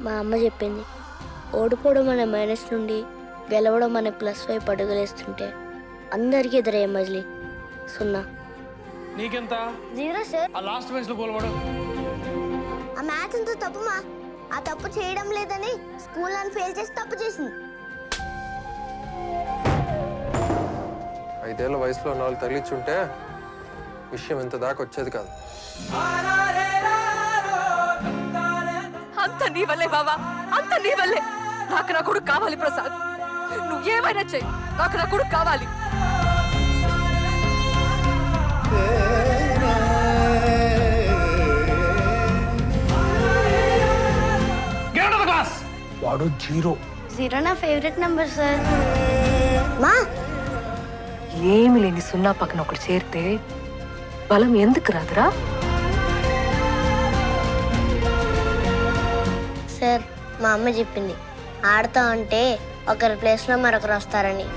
మా అమ్మ చెప్పింది, ఓడిపోవడం అనే మైనస్ నుండి గెలవడం అనే ప్లస్ వైపు అడుగులేస్తుంటే అందరికీ ఎదురయ్యే మజిలీ 0. నీకెంత 0 సార్. ఆ లాస్ట్ బెంచ్ లో గోల్వాడు ఆ మ్యాథ్స్ అంతా తప్పుమా. ఆ తప్పు చేయడం లేదని స్కూల్ నన్ను ఫెయిల్ చేసి తప్పు చేసింది. 5 ఏళ్ల వయసులో 4 తగిలించుంటే విషయం ఇంత దాకా వచ్చేది కాదు. అంత నీ వల్లే బావా, అంత నీ వల్లే. నాకు నా కొడుకు కావాలి ప్రసాద్, నువ్వేమైనా చెయ్యి, నాకు నా కొడుకు కావాలి. వాడు 0. 0 నా ఫేవరెట్ నెంబర్ సార్. మా ఏమి లేని 0 పక్కన ఒకటి చేరితే బలం ఎందుకు రాదురా? సార్, మా అమ్మ చెప్పింది, ఆడుతా ఉంటే ఒకరి ప్లేస్లో మరొకరు వస్తారని.